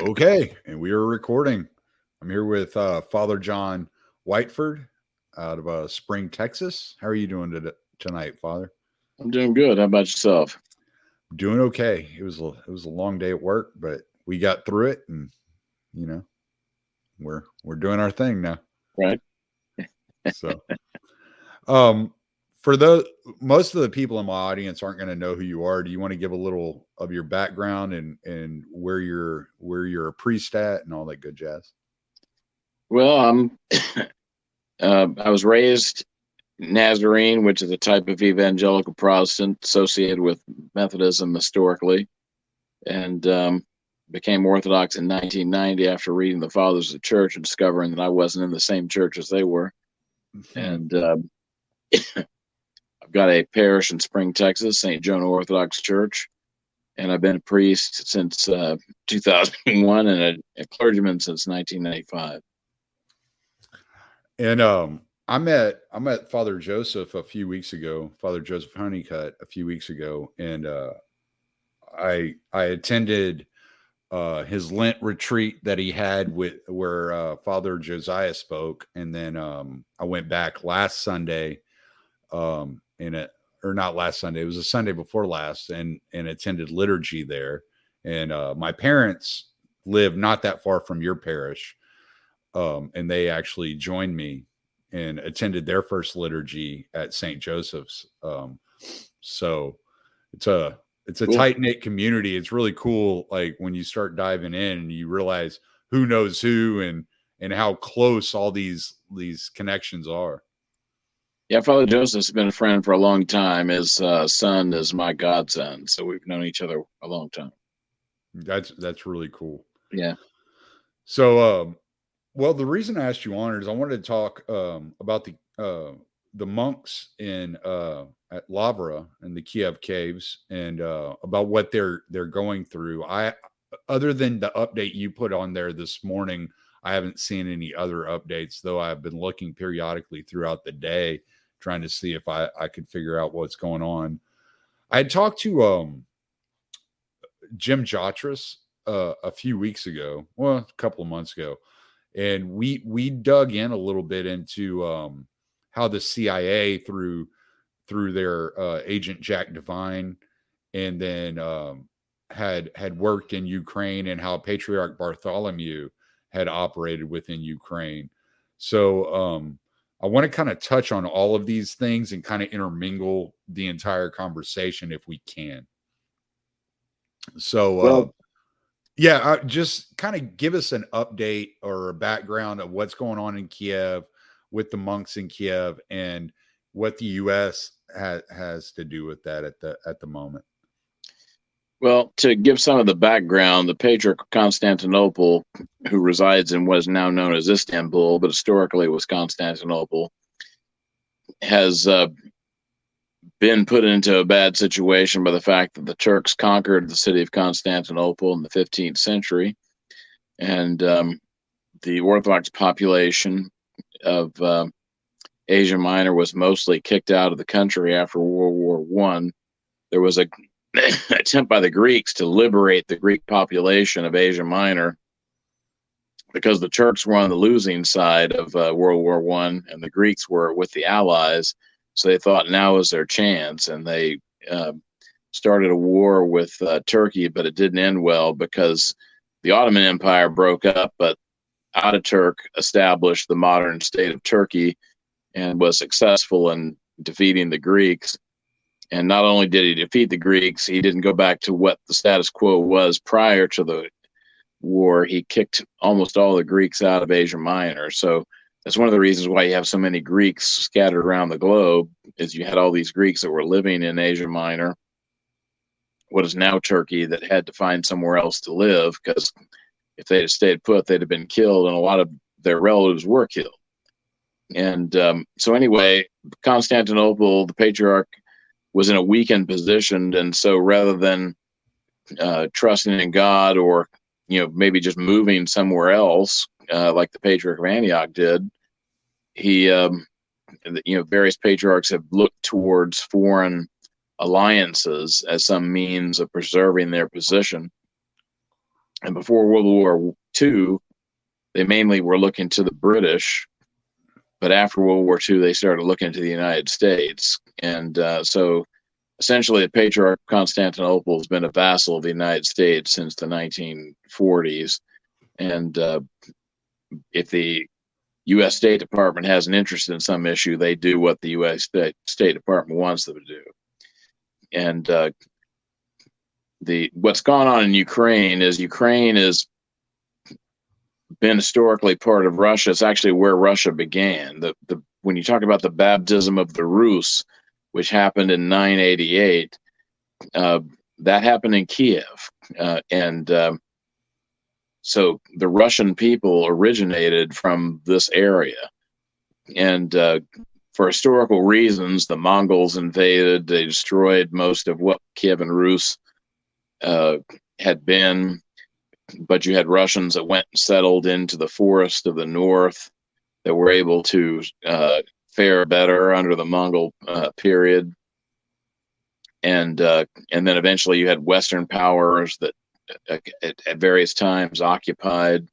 Okay, and we are recording. I'm here with Father John Whiteford out of Spring, Texas. How are you doing tonight, Father? I'm doing good. How about yourself? Doing okay. It was a long day at work, but we got through it, and you know we're doing our thing now. Right. So, um, for those most of the people in my audience aren't going to know who you are. Do you want to give a little of your background and where you're a priest at and all that good jazz? Well, I was raised Nazarene, which is a type of evangelical Protestant associated with Methodism historically, and became Orthodox in 1990 after reading the Fathers of the Church and discovering that I wasn't in the same church as they were. And I've got a parish in Spring, Texas, St. Jonah Orthodox Church, and I've been a priest since 2001 and a clergyman since 1995. And I met Father Joseph a few weeks ago, Father Joseph Honeycutt a few weeks ago, and I attended his Lent retreat that he had where Father Josiah spoke, and then I went back last Sunday, or not last Sunday, it was a Sunday before last, and attended liturgy there. And my parents live not that far from your parish. And they actually joined me and attended their first liturgy at St. Joseph's. So it's a cool. Tight-knit community. It's really cool. Like when you start diving in and you realize who knows who and how close all these connections are. Yeah, Father Joseph's been a friend for a long time. His son is my godson, so we've known each other a long time. That's really cool. Yeah. So, well, the reason I asked you on is I wanted to talk about the monks in at Lavra and the Kiev Caves and about what they're going through. Other than the update you put on there this morning, I haven't seen any other updates, though I've been looking periodically throughout the day trying to see if I could figure out what's going on. I had talked to Jim Jotras a few weeks ago, well, a couple of months ago, and we dug in a little bit into how the CIA through their agent Jack Devine, and then had worked in Ukraine, and how Patriarch Bartholomew had operated within Ukraine. So I want to kind of touch on all of these things and kind of intermingle the entire conversation if we can. So yeah, just kind of give us an update or a background of what's going on in Kiev with the monks in Kiev and what the U.S. has to do with that at the moment. Well, to give some of the background, the Patriarch of Constantinople, who resides in what is now known as Istanbul, but historically was Constantinople, has been put into a bad situation by the fact that the Turks conquered the city of Constantinople in the 15th century, and the Orthodox population of Asia Minor was mostly kicked out of the country after World War I. There was an attempt by the Greeks to liberate the Greek population of Asia Minor because the Turks were on the losing side of World War I, and the Greeks were with the Allies. So they thought now was their chance, and they started a war with Turkey, but it didn't end well because the Ottoman Empire broke up, but Ataturk established the modern state of Turkey and was successful in defeating the Greeks. And not only did he defeat the Greeks, he didn't go back to what the status quo was prior to the war. He kicked almost all the Greeks out of Asia Minor. So that's one of the reasons why you have so many Greeks scattered around the globe, is you had all these Greeks that were living in Asia Minor, what is now Turkey, that had to find somewhere else to live, because if they had stayed put, they'd have been killed, and a lot of their relatives were killed. And so anyway, Constantinople, the Patriarch, was in a weakened position, and so rather than trusting in God or maybe just moving somewhere else, like the Patriarch of Antioch did, he various patriarchs have looked towards foreign alliances as some means of preserving their position. And before World War II, they mainly were looking to the British, but after World War II, they started looking to the United States. And so essentially, the Patriarch of Constantinople has been a vassal of the United States since the 1940s. And if the U.S. State Department has an interest in some issue, they do what the U.S. State Department wants them to do. And what's gone on in Ukraine has been historically part of Russia. It's actually where Russia began. When you talk about the baptism of the Rus, which happened in 988, that happened in Kiev, and so the Russian people originated from this area. And for historical reasons, the Mongols invaded. They destroyed most of what Kievan Rus had been. But you had Russians that went and settled into the forest of the north that were able to fare better under the Mongol period. And then eventually you had Western powers that at various times occupied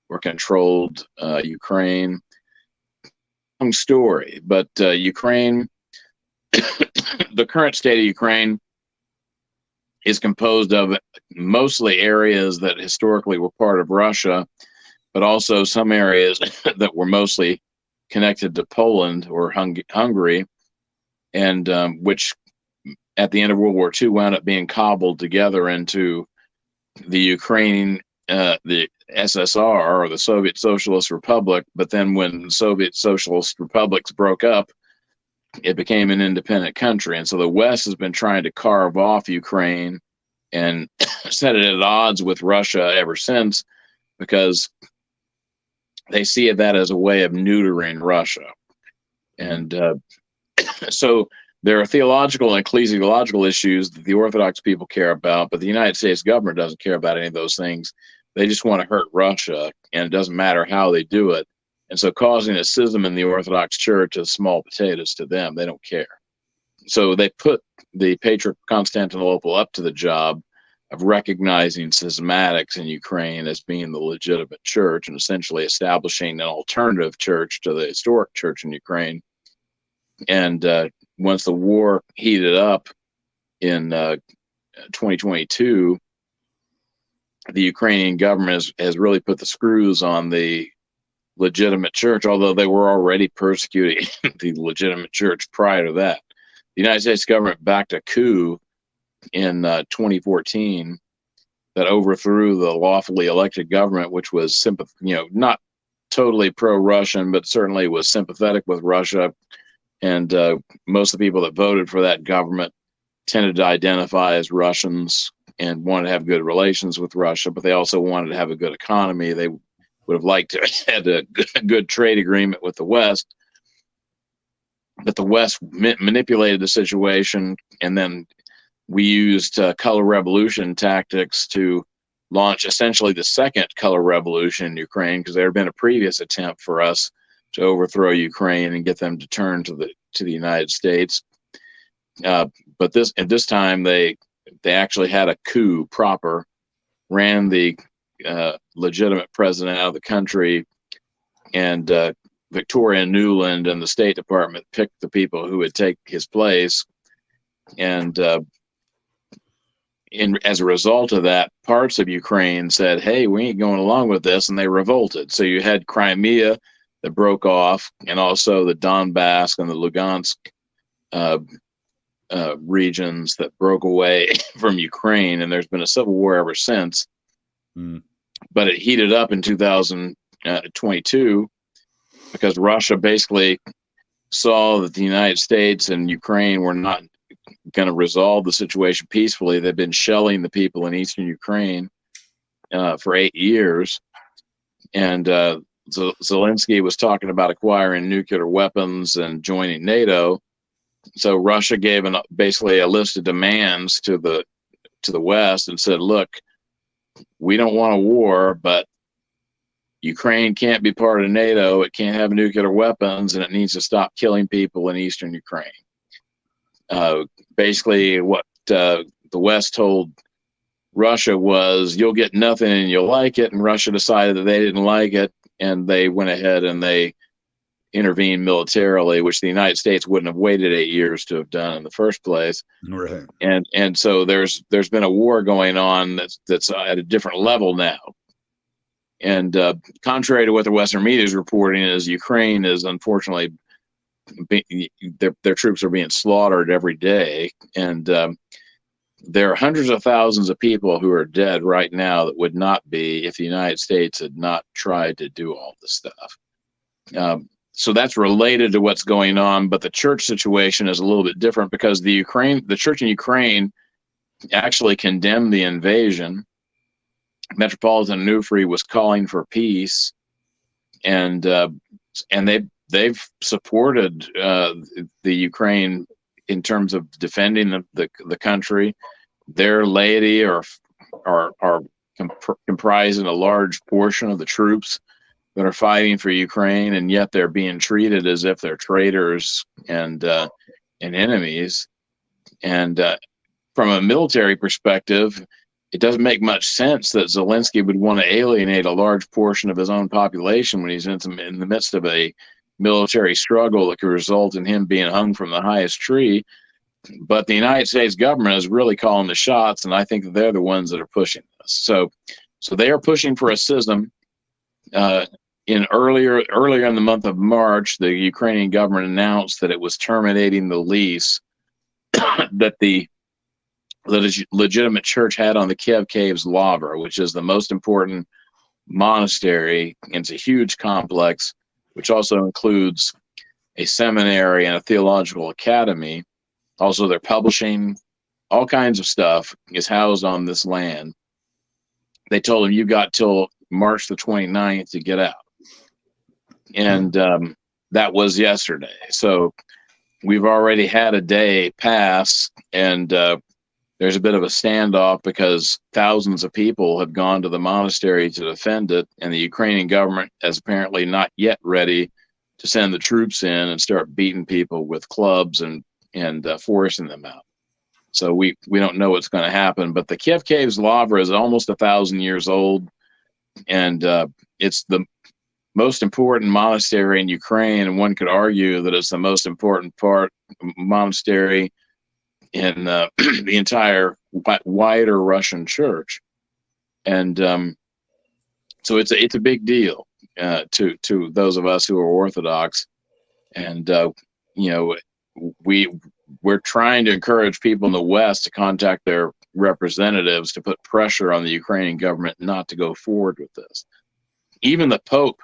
or controlled Ukraine. Long story, but Ukraine, the current state of Ukraine is composed of mostly areas that historically were part of Russia, but also some areas that were mostly connected to Poland or Hungary, and which at the end of World War II wound up being cobbled together into the Ukraine, the SSR, or the Soviet Socialist Republic. But then when the Soviet Socialist Republics broke up, it became an independent country. And so the West has been trying to carve off Ukraine and set it at odds with Russia ever since, because they see that as a way of neutering Russia. And so there are theological and ecclesiological issues that the Orthodox people care about, but the United States government doesn't care about any of those things. They just want to hurt Russia, and it doesn't matter how they do it. And so causing a schism in the Orthodox Church is small potatoes to them. They don't care. So they put the Patriarch of Constantinople up to the job of recognizing schismatics in Ukraine as being the legitimate church and essentially establishing an alternative church to the historic church in Ukraine. And once the war heated up in 2022, the Ukrainian government has really put the screws on the legitimate church, although they were already persecuting the legitimate church prior to that. The United States government backed a coup in 2014 that overthrew the lawfully elected government, which was not totally pro-Russian, but certainly was sympathetic with Russia. And most of the people that voted for that government tended to identify as Russians and wanted to have good relations with Russia, but they also wanted to have a good economy. They would have liked to have had a good trade agreement with the West, but the West manipulated the situation, and then we used color revolution tactics to launch essentially the second color revolution in Ukraine, because there had been a previous attempt for us to overthrow Ukraine and get them to turn to the United States. But this time they actually had a coup proper, ran the legitimate president out of the country, and Victoria Nuland and the State Department picked the people who would take his place. And as a result of that, parts of Ukraine said, hey, we ain't going along with this, and they revolted. So you had Crimea that broke off, and also the Donbass and the Lugansk regions that broke away from Ukraine, and there's been a civil war ever since. But it heated up in 2022 because Russia basically saw that the United States and Ukraine were not going to resolve the situation peacefully. They've been shelling the people in eastern Ukraine for 8 years, and Zelensky was talking about acquiring nuclear weapons and joining NATO. So Russia gave basically a list of demands to the West and said, look, we don't want a war, but Ukraine can't be part of NATO. It can't have nuclear weapons, and it needs to stop killing people in eastern Ukraine. Basically, what the West told Russia was, you'll get nothing and you'll like it. And Russia decided that they didn't like it, and they went ahead and they intervened militarily, which the United States wouldn't have waited 8 years to have done in the first place. Right. And so there's been a war going on that's at a different level now. And contrary to what the Western media is reporting, is Ukraine is unfortunately their troops are being slaughtered every day, and there are hundreds of thousands of people who are dead right now that would not be if the United States had not tried to do all this stuff. So that's related to what's going on, but the church situation is a little bit different because the church in Ukraine actually condemned the invasion. Metropolitan Onufry was calling for peace, and they've supported the Ukraine in terms of defending the country. Their laity are comprising a large portion of the troops that are fighting for Ukraine, and yet they're being treated as if they're traitors and enemies. And from a military perspective, it doesn't make much sense that Zelensky would want to alienate a large portion of his own population when he's in the midst of a military struggle that could result in him being hung from the highest tree. But the United States government is really calling the shots, and I think that they're the ones that are pushing this. So they are pushing for a schism. Earlier in the month of March, the Ukrainian government announced that it was terminating the lease that the legitimate church had on the Kiev Caves Lavra, which is the most important monastery. It's a huge complex, which also includes a seminary and a theological academy. Also, they're publishing, all kinds of stuff is housed on this land. They told him, you got till March the 29th to get out. And that was yesterday. So we've already had a day pass, and there's a bit of a standoff because thousands of people have gone to the monastery to defend it, and the Ukrainian government is apparently not yet ready to send the troops in and start beating people with clubs and forcing them out. So we don't know what's going to happen. But the Kiev Caves Lavra is almost 1,000 years old, and it's the most important monastery in Ukraine, and one could argue that it's the most important monastery in the entire wider Russian church. And so it's a big deal to those of us who are Orthodox. And we're trying to encourage people in the West to contact their representatives to put pressure on the Ukrainian government not to go forward with this. Even the Pope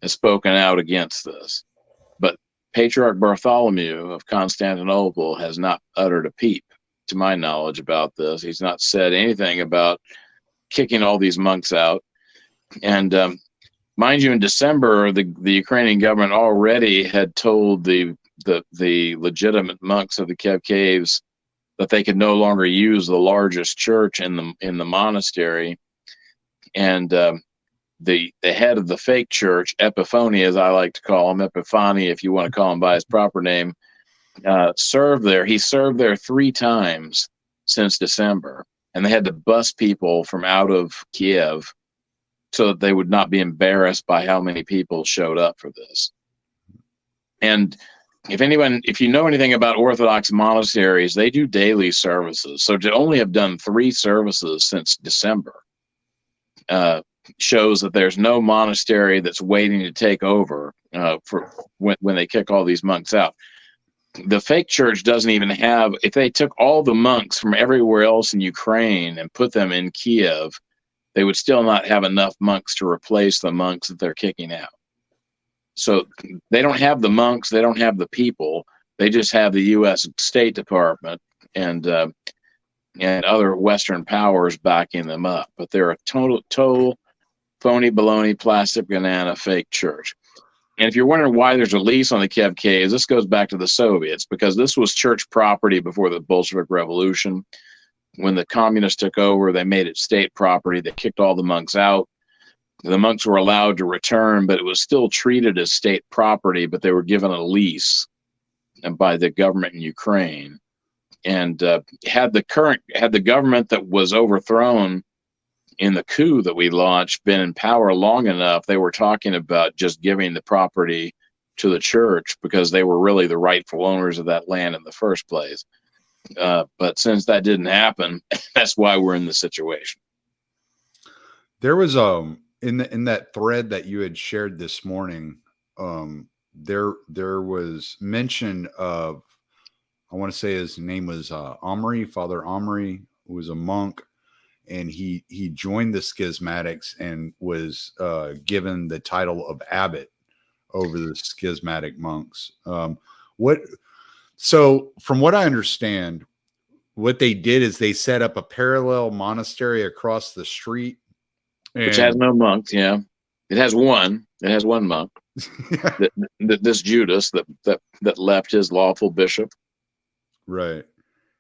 has spoken out against this, but Patriarch Bartholomew of Constantinople has not uttered a peep, to my knowledge, about this. He's not said anything about kicking all these monks out. And mind you, in December, the Ukrainian government already had told the legitimate monks of the Kiev Caves that they could no longer use the largest church in the monastery. And the head of the fake church, Epiphany, as I like to call him, Epiphany, if you want to call him by his proper name, served there. He served there 3 times since December, and they had to bus people from out of Kiev so that they would not be embarrassed by how many people showed up for this. And if you know anything about Orthodox monasteries, they do daily services. So to only have done 3 services since December shows that there's no monastery that's waiting to take over for when they kick all these monks out. The fake church doesn't even have, if they took all the monks from everywhere else in Ukraine and put them in Kiev, they would still not have enough monks to replace the monks that they're kicking out. So they don't have the monks, they don't have the people, they just have the U.S. State Department and other Western powers backing them up. But they're a total phony baloney, plastic banana, fake church. And if you're wondering why there's a lease on the Kiev Caves, this goes back to the Soviets, because this was church property before the Bolshevik Revolution. When the communists took over, they made it state property. They kicked all the monks out. The monks were allowed to return, but it was still treated as state property, but they were given a lease by the government in Ukraine. And had the government that was overthrown in the coup that we launched been in power long enough, they were talking about just giving the property to the church because they were really the rightful owners of that land in the first place. But since that didn't happen, that's why we're in the situation. There was in that thread that you had shared this morning, there was mention of, I want to say his name was Omri, Father Omri, who was a monk, and he joined the schismatics and was given the title of abbot over the schismatic monks. So from what I understand, what they did is they set up a parallel monastery across the street, Which has no monks. Yeah, it has one. It has one monk. This Judas that left his lawful bishop. Right.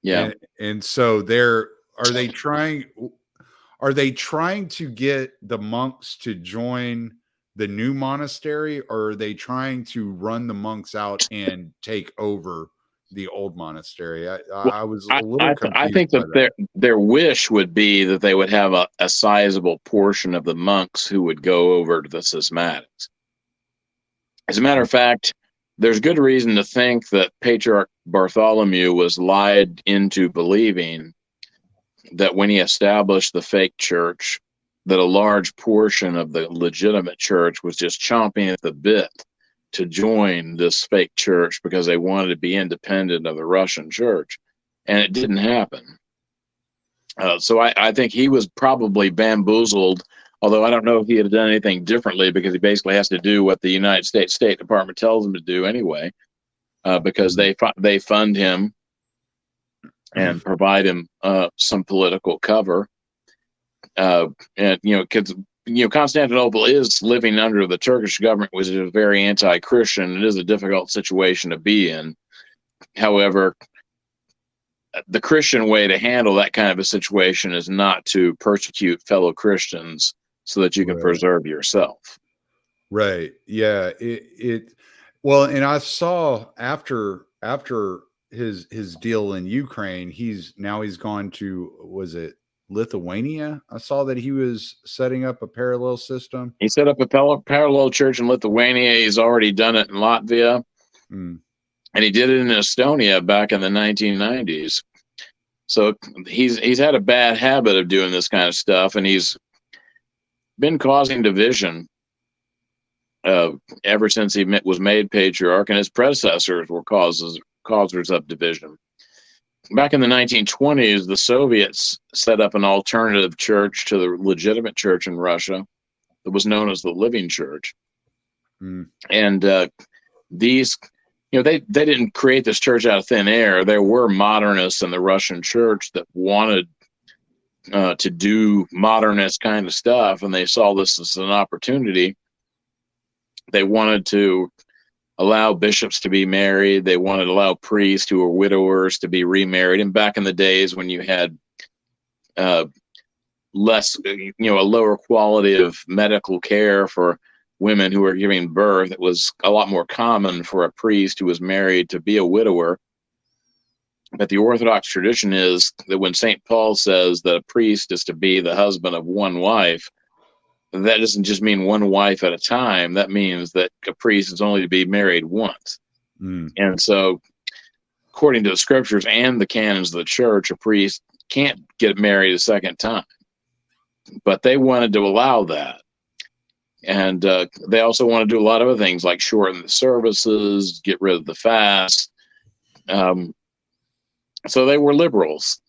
Yeah. And so are they trying to get the monks to join the new monastery, or are they trying to run the monks out and take over the old monastery? I was a little confused. I think that their wish would be that they would have a sizable portion of the monks who would go over to the schismatics. As a matter of fact, there's good reason to think that Patriarch Bartholomew was lied into believing that when he established the fake church, that a large portion of the legitimate church was just chomping at the bit to join this fake church because they wanted to be independent of the Russian church. And it didn't happen. So I think he was probably bamboozled, although I don't know if he had done anything differently, because he basically has to do what the United States State Department tells him to do anyway, because they fund him and provide him some political cover. And Constantinople is living under the Turkish government, which is very anti-Christian. It is a difficult situation to be in. However, the Christian way to handle that kind of a situation is not to persecute fellow Christians so that you can preserve yourself. Right. Yeah. Well, and I saw after his deal in Ukraine, he's gone to, was it Lithuania? I saw that he was setting up a parallel system. He set up a parallel church in Lithuania. He's already done it in Latvia. And he did it in Estonia back in the 1990s. So he's had a bad habit of doing this kind of stuff, and he's been causing division ever since he was made patriarch, and his predecessors were causers of division. Back in the 1920s, the Soviets set up an alternative church to the legitimate church in Russia that was known as the Living Church. And these, they didn't create this church out of thin air. There were modernists in the Russian church that wanted to do modernist kind of stuff, and they saw this as an opportunity. They wanted to allow bishops to be married. They wanted to allow priests who were widowers to be remarried. And back in the days when you had a lower quality of medical care for women who were giving birth, it was a lot more common for a priest who was married to be a widower. But the Orthodox tradition is that when St. Paul says that a priest is to be the husband of one wife, that doesn't just mean one wife at a time. That means that a priest is only to be married once. And so, according to the scriptures and the canons of the church, a priest can't get married a second time. But they wanted to allow that. And they also want to do a lot of other things, like shorten the services, get rid of the fast. So they were liberals.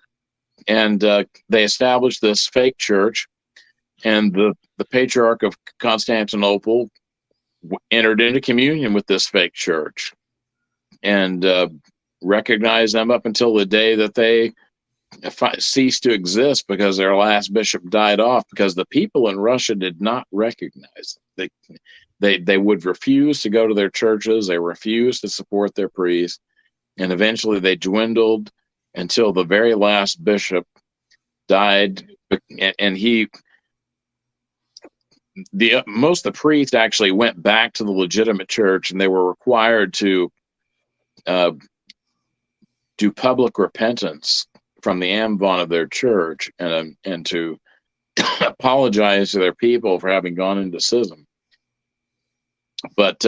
And they established this fake church. And the Patriarch of Constantinople entered into communion with this fake church and recognized them up until the day that they ceased to exist because their last bishop died off, because the people in Russia did not recognize them. They would refuse to go to their churches. They refused to support their priests. And eventually they dwindled until the very last bishop died. And most of the priests actually went back to the legitimate church, and they were required to do public repentance from the amvon of their church and to apologize to their people for having gone into schism. But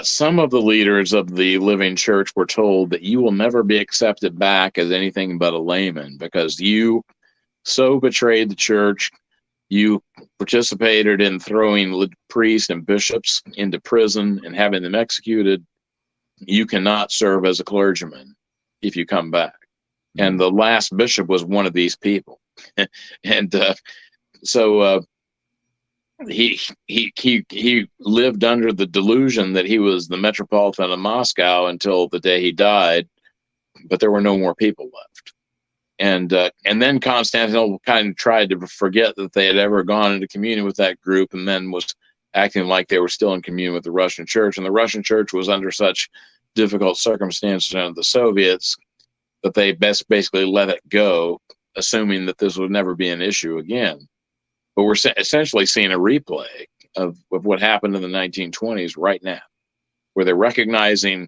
some of the leaders of the living church were told that you will never be accepted back as anything but a layman because you so betrayed the church. You participated in throwing priests and bishops into prison and having them executed. You cannot serve as a clergyman if you come back. And the last bishop was one of these people. And so he lived under the delusion that he was the Metropolitan of Moscow until the day he died, but there were no more people left. And then Constantinople kind of tried to forget that they had ever gone into communion with that group, and then was acting like they were still in communion with the Russian church. And the Russian church was under such difficult circumstances under the Soviets that they basically let it go, assuming that this would never be an issue again. But we're essentially seeing a replay of what happened in the 1920s right now, where they're recognizing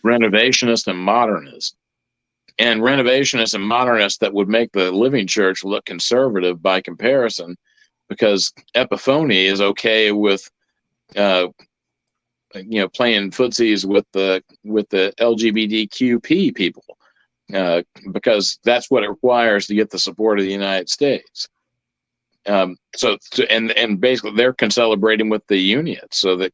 renovationists and modernists. And renovationists and modernists that would make the living church look conservative by comparison, because Epiphany is okay with, playing footsies with the LGBTQP people, because that's what it requires to get the support of the United States. And basically they're concelebrating with the Unions, so that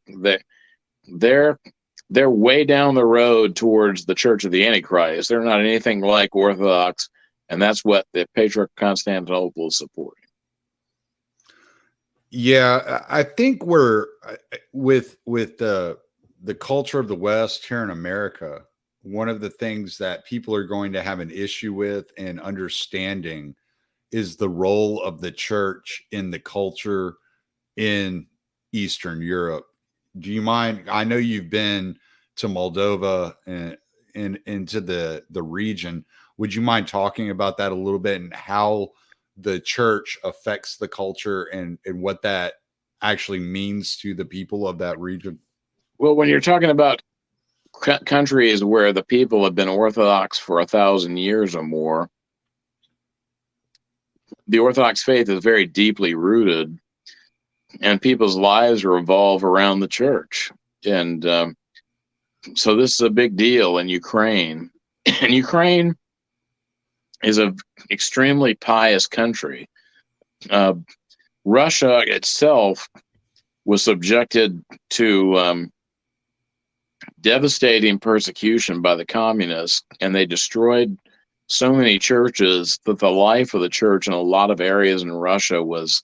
they're way down the road towards the Church of the Antichrist. They're not anything like Orthodox, and that's what the Patriarch of Constantinople is supporting. Yeah, I think we're with the culture of the West here in America. One of the things that people are going to have an issue with and understanding is the role of the church in the culture in Eastern Europe. Do you mind? I know you've been to Moldova and into the region. Would you mind talking about that a little bit and how the church affects the culture and what that actually means to the people of that region? Well, when you're talking about countries where the people have been Orthodox for 1,000 years or more, the Orthodox faith is very deeply rooted, and people's lives revolve around the church. And so this is a big deal in Ukraine. And Ukraine is an extremely pious country. Russia itself was subjected to devastating persecution by the communists, and they destroyed so many churches that the life of the church in a lot of areas in Russia was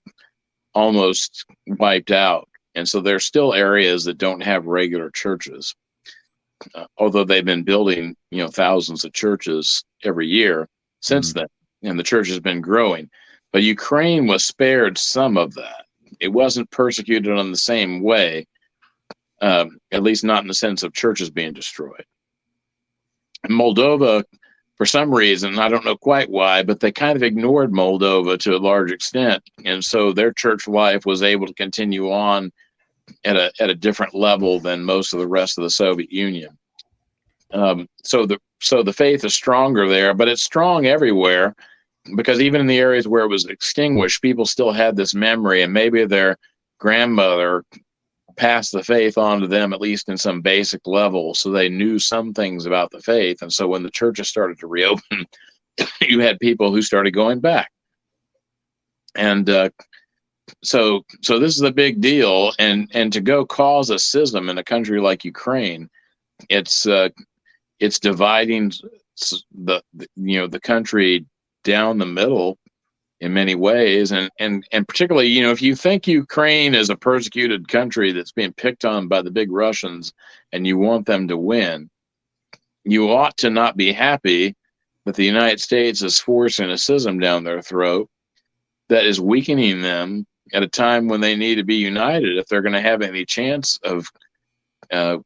almost wiped out. And so there's still areas that don't have regular churches, although they've been building, thousands of churches every year since then, and the church has been growing. But Ukraine was spared some of that. It wasn't persecuted in the same way, at least not in the sense of churches being destroyed. Moldova, for some reason, I don't know quite why, but they kind of ignored Moldova to a large extent. And so their church life was able to continue on at a different level than most of the rest of the Soviet Union. So the faith is stronger there, but it's strong everywhere, because even in the areas where it was extinguished, people still had this memory, and maybe their grandmother passed the faith on to them, at least in some basic level, so they knew some things about the faith. And so when the churches started to reopen, you had people who started going back. And so this is a big deal. And to go cause a schism in a country like Ukraine, it's dividing the country down the middle in many ways, and particularly, if you think Ukraine is a persecuted country that's being picked on by the big Russians and you want them to win, you ought to not be happy that the United States is forcing a schism down their throat that is weakening them at a time when they need to be united if they're going to have any chance of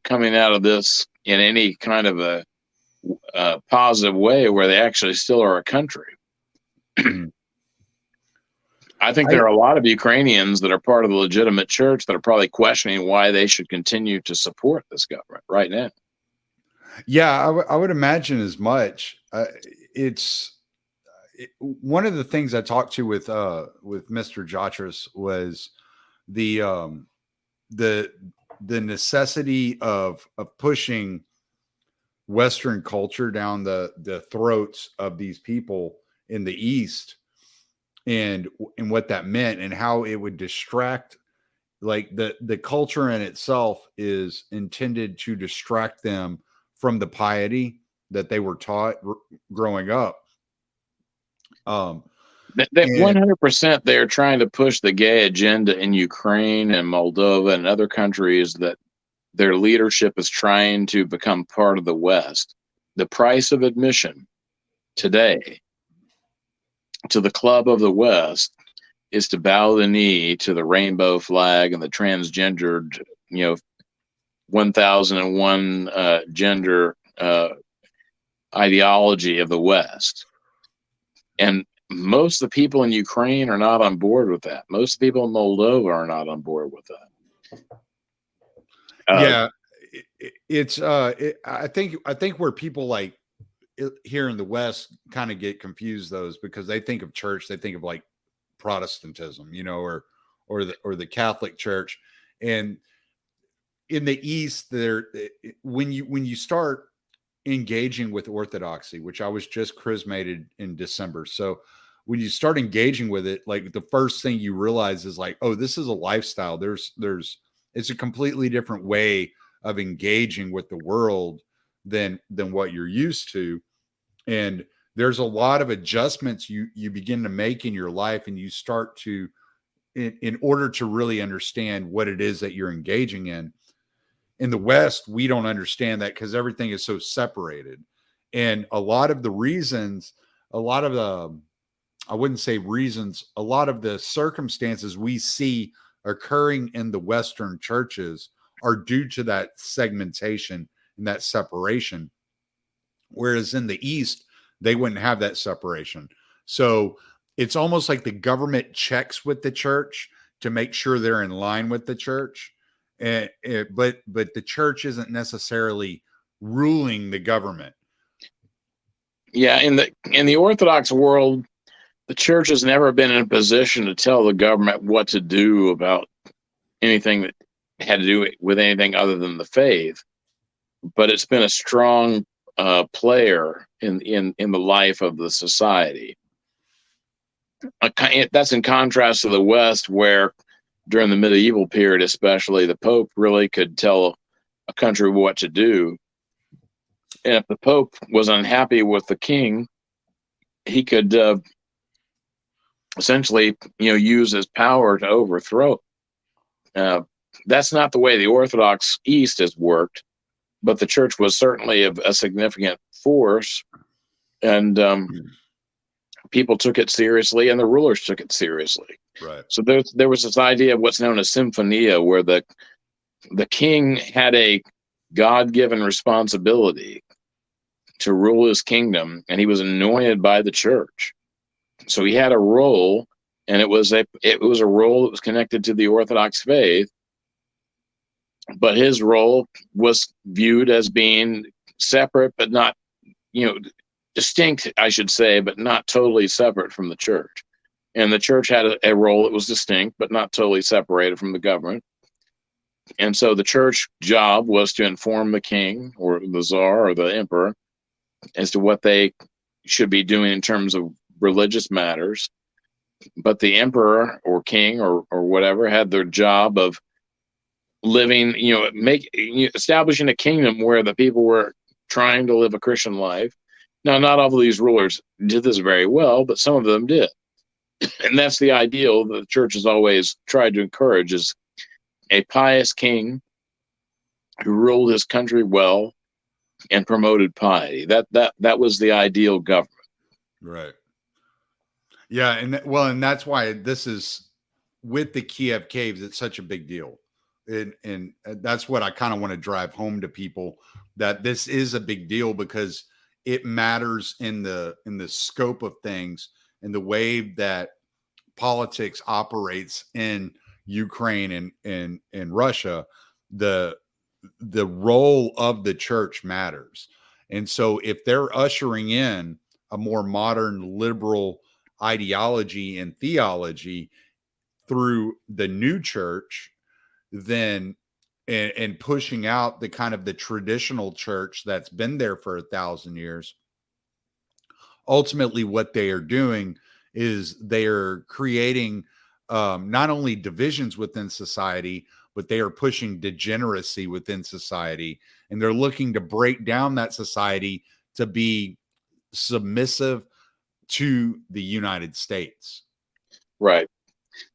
coming out of this in any kind of a positive way where they actually still are a country. I think there are a lot of Ukrainians that are part of the legitimate church that are probably questioning why they should continue to support this government right now. Yeah, I would imagine as much. One of the things I talked to with Mr. Jotras was the um, the the necessity of pushing Western culture down the throats of these people in the East, and what that meant, and how it would distract. Like the culture in itself is intended to distract them from the piety that they were taught growing up. That And 100% they're trying to push the gay agenda in Ukraine and Moldova and other countries that their leadership is trying to become part of the West. The price of admission today to the club of the West is to bow the knee to the rainbow flag and the transgendered, 1001 gender ideology of the West. And most of the people in Ukraine are not on board with that. Most of the people in Moldova are not on board with that. Yeah, I think where people like here in the West kind of get confused those, because they think of church, they think of like Protestantism, or the Catholic Church. And in the East, when you start engaging with Orthodoxy, which I was just chrismated in December. So when you start engaging with it, like the first thing you realize is like, oh, this is a lifestyle. It's a completely different way of engaging with the world than what you're used to. And there's a lot of adjustments you begin to make in your life, and you start to, in order to really understand what it is that you're engaging in. In the West, we don't understand that because everything is so separated. And a lot of the reasons, a lot of the, I wouldn't say reasons, a lot of the circumstances we see occurring in the Western churches are due to that segmentation and that separation. Whereas in the East, they wouldn't have that separation. So it's almost like the government checks with the church to make sure they're in line with the church. But the church isn't necessarily ruling the government. Yeah, in the Orthodox world, the church has never been in a position to tell the government what to do about anything that had to do with anything other than the faith. But it's been a strong player in the life of the society. That's in contrast to the West, where during the medieval period, especially, the Pope really could tell a country what to do. And if the Pope was unhappy with the king, he could essentially, use his power to overthrow. That's not the way the Orthodox East has worked, but the church was certainly a significant force, and people took it seriously, and the rulers took it seriously. Right. So there was this idea of what's known as symphonia, where the king had a God-given responsibility to rule his kingdom, and he was anointed by the church. So he had a role, and it was a role that was connected to the Orthodox faith, but his role was viewed as being separate, but not, distinct, I should say, but not totally separate from the church. And the church had a role that was distinct, but not totally separated from the government. And so the church job was to inform the king or the czar or the emperor as to what they should be doing in terms of religious matters. But the emperor or king or whatever had their job of living, establishing a kingdom where the people were trying to live a Christian life. Now, not all of these rulers did this very well, but some of them did. And that's the ideal that the church has always tried to encourage, is a pious king who ruled his country well and promoted piety. That was the ideal government. Right. Yeah, and that's why this is, with the Kiev Caves, it's such a big deal. And that's what I kind of want to drive home to people, that this is a big deal because it matters in the scope of things and the way that politics operates in Ukraine and Russia. The the role of the church matters. And so if they're ushering in a more modern liberal ideology and theology through the new church, then and pushing out the kind of the traditional church that's been there for 1,000 years, ultimately what they are doing is they are creating not only divisions within society, but they are pushing degeneracy within society, and they're looking to break down that society to be submissive to the United States. Right.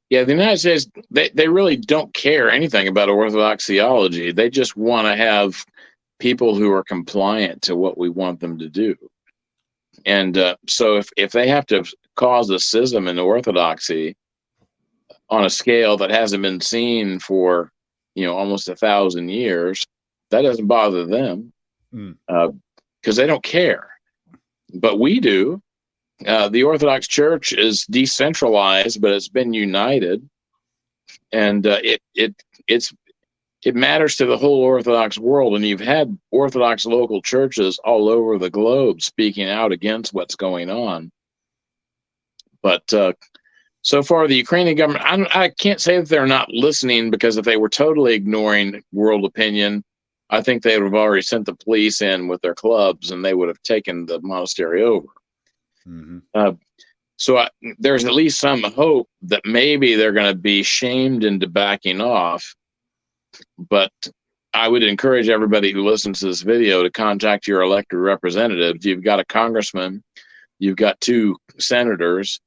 Yeah, the United States, they really don't care anything about Orthodox theology. They just want to have people who are compliant to what we want them to do. And so if they have to cause a schism in Orthodoxy on a scale that hasn't been seen for, almost 1,000 years, that doesn't bother them because they don't care. But we do. The Orthodox Church is decentralized, but it's been united, and it matters to the whole Orthodox world. And you've had Orthodox local churches all over the globe speaking out against what's going on. But so far, the Ukrainian government, I can't say that they're not listening, because if they were totally ignoring world opinion, I think they would have already sent the police in with their clubs and they would have taken the monastery over. Mm-hmm. So there's at least some hope that maybe they're going to be shamed into backing off. But I would encourage everybody who listens to this video to contact your elected representatives. You've got a congressman, you've got 2 senators,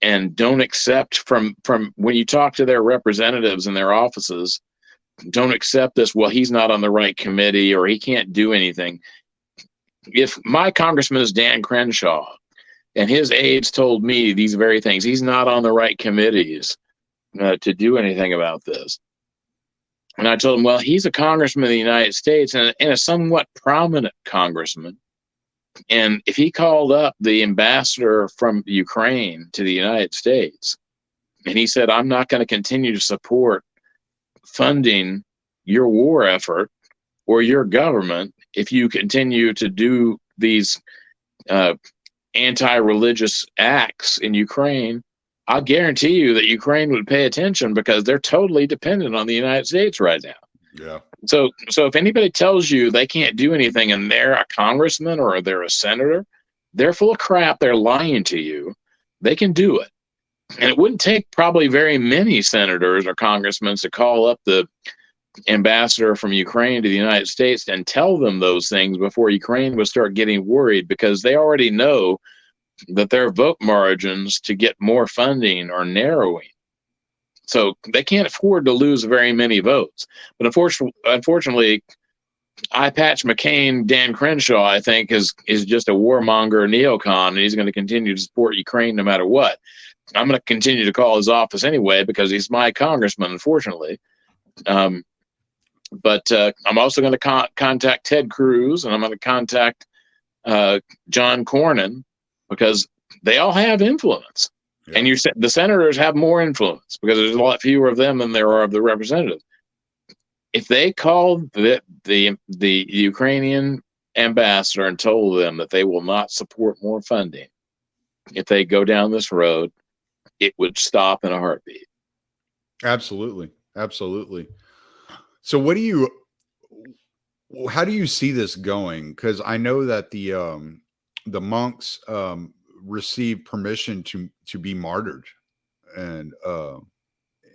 and don't accept from when you talk to their representatives in their offices, don't accept this, well, he's not on the right committee or he can't do anything. If my congressman is Dan Crenshaw and his aides told me these very things, he's not on the right committees to do anything about this. And I told him, well, he's a congressman of the United States and a somewhat prominent congressman. And if he called up the ambassador from Ukraine to the United States and he said, I'm not going to continue to support funding your war effort or your government if you continue to do these anti-religious acts in Ukraine, I'll guarantee you that Ukraine would pay attention, because they're totally dependent on the United States right now. Yeah. So if anybody tells you they can't do anything and they're a congressman or they're a senator, they're full of crap. They're lying to you. They can do it. And it wouldn't take probably very many senators or congressmen to call up the ambassador from Ukraine to the United States and tell them those things before Ukraine would start getting worried, because they already know that their vote margins to get more funding are narrowing. So they can't afford to lose very many votes. But unfortunately, Eye Patch McCain, Dan Crenshaw, I think, is just a warmonger neocon, and he's going to continue to support Ukraine no matter what. I'm going to continue to call his office anyway, because he's my congressman, unfortunately. But I'm also going to contact Ted Cruz, and I'm going to contact John Cornyn, because they all have influence. Yeah. And the senators have more influence, because there's a lot fewer of them than there are of the representatives. If they called the Ukrainian ambassador and told them that they will not support more funding if they go down this road, it would stop in a heartbeat. Absolutely. So how do you see this going? Because I know that the monks received permission to be martyred and